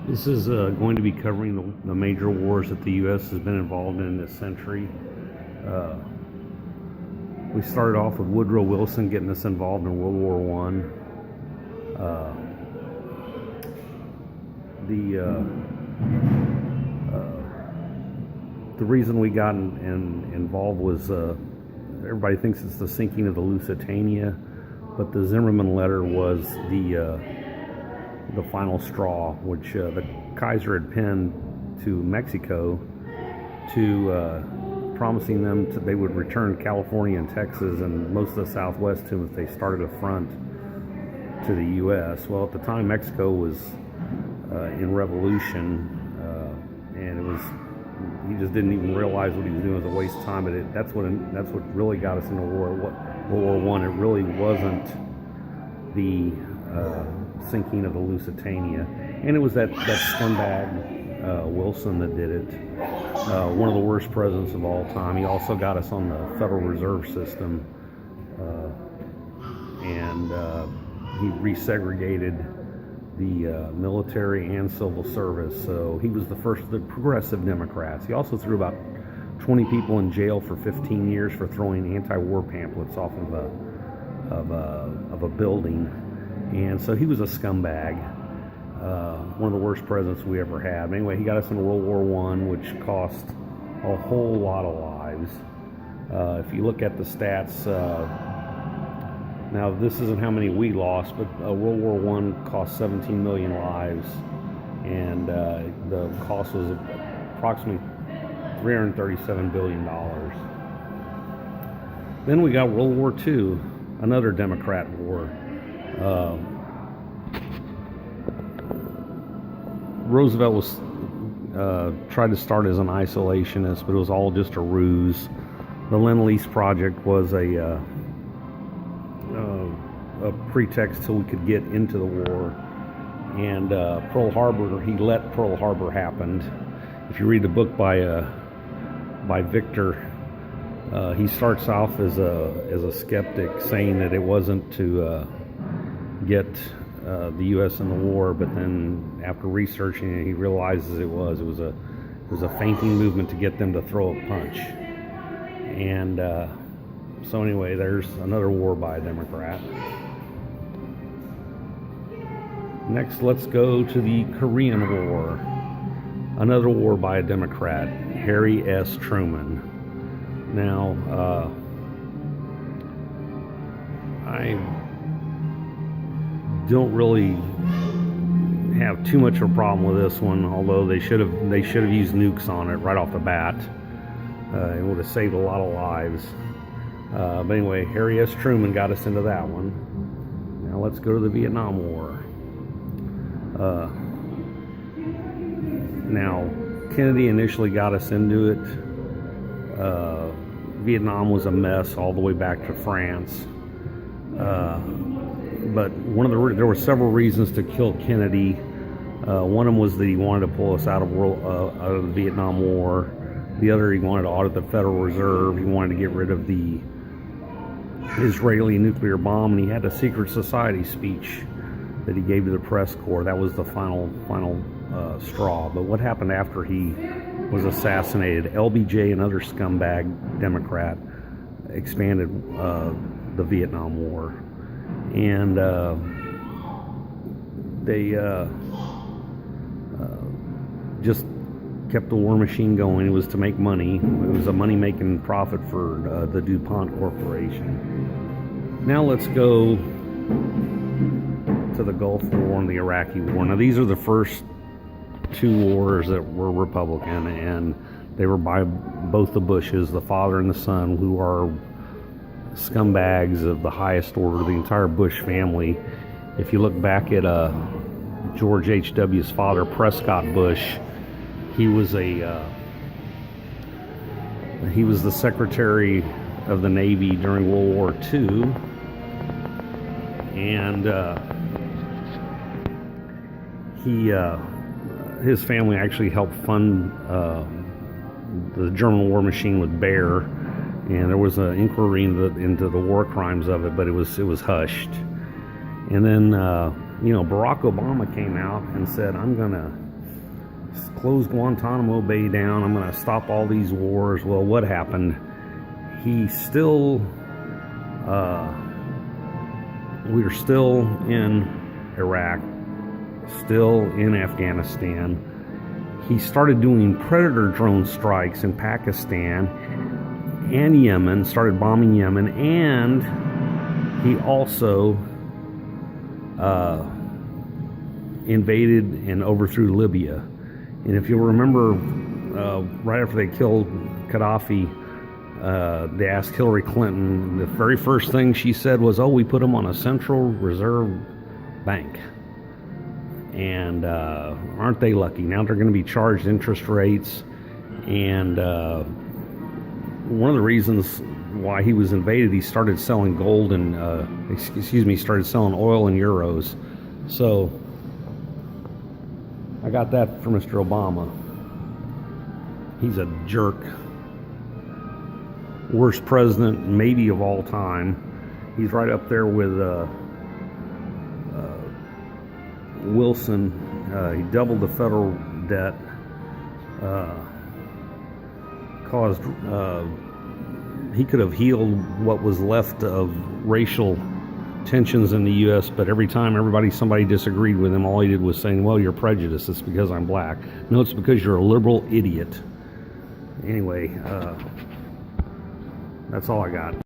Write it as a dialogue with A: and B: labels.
A: This is going to be covering the major wars that the U.S. has been involved in this century. Uh, we started off with Woodrow Wilson getting us involved in World War One. The reason we got involved was everybody thinks it's the sinking of the Lusitania, but the Zimmerman letter was the final straw, which the Kaiser had penned to Mexico to promising them they would return California and Texas and most of the Southwest to them if they started a front to the U.S. Well, at the time, Mexico was in revolution, and he just didn't even realize what he was doing was a waste of time. But that's what really got us into World War One. It really wasn't the sinking of the Lusitania, and it was that scumbag Wilson that did it. One of the worst presidents of all time. He also got us on the Federal Reserve System, and he resegregated the military and civil service. So he was the first of the progressive Democrats. He also threw about 20 people in jail for 15 years for throwing anti-war pamphlets off of a building. And so he was a scumbag, one of the worst presidents we ever had. But anyway, he got us into World War One, which cost a whole lot of lives. If you look at the stats, now this isn't how many we lost, but World War One cost 17 million lives, and the cost was approximately $337 billion. Then we got World War II, another Democrat war. Roosevelt was tried to start as an isolationist, but it was all just a ruse. The Lend-Lease project was a pretext till we could get into the war. And Pearl Harbor, he let Pearl Harbor happen. If you read the book by Victor, he starts off as a skeptic, saying that it wasn't to get the U.S. in the war, but then after researching it, he realizes it was a feinting movement to get them to throw a punch. And so anyway, there's another war by a Democrat. Next, let's go to the Korean War, another war by a Democrat, Harry S. Truman. Now, I don't really have too much of a problem with this one, although they should have used nukes on it right off the bat. It would have saved a lot of lives. But anyway, Harry S. Truman got us into that one. Now let's go to the Vietnam War. Now, Kennedy initially got us into it. Vietnam was a mess all the way back to France. But there were several reasons to kill Kennedy. One of them was that he wanted to pull us out of the Vietnam War. The other, he wanted to audit the Federal Reserve. He wanted to get rid of the Israeli nuclear bomb, and he had a secret society speech that he gave to the press corps. That was the final straw. But what happened after he was assassinated? LBJ, another scumbag Democrat, expanded the Vietnam War, and they just kept the war machine going. It was to make money. It was a money-making profit for the DuPont Corporation. Now let's go to the Gulf War and the Iraqi War. Now these are the first two wars that were Republican, and they were by both the Bushes, the father and the son, who are scumbags of the highest order, the entire Bush family. If you look back at George H.W.'s father, Prescott Bush, he was the Secretary of the Navy during World War II, and his family actually helped fund the German war machine with Bear, and there was an inquiry into the war crimes of it, but it was hushed. And then Barack Obama came out and said, "I'm gonna close Guantanamo Bay down. I'm going to stop all these wars. Well, what happened? He still, we were still in Iraq, still in Afghanistan. He started doing Predator drone strikes in Pakistan and Yemen, started bombing Yemen, and he also invaded and overthrew Libya. And if you'll remember, right after they killed Gaddafi, they asked Hillary Clinton, the very first thing she said was, "Oh, we put him on a Central Reserve Bank." And aren't they lucky? Now they're going to be charged interest rates. And one of the reasons why he was invaded, he started selling gold and, he started selling oil in euros. So I got that for Mr. Obama. He's a jerk. Worst president maybe of all time. He's right up there with Wilson. He doubled the federal debt, caused he could have healed what was left of racial tensions in the U.S., but every time somebody disagreed with him, all he did was saying, "Well, you're prejudiced. It's because I'm black." No, it's because you're a liberal idiot. Anyway, that's all I got.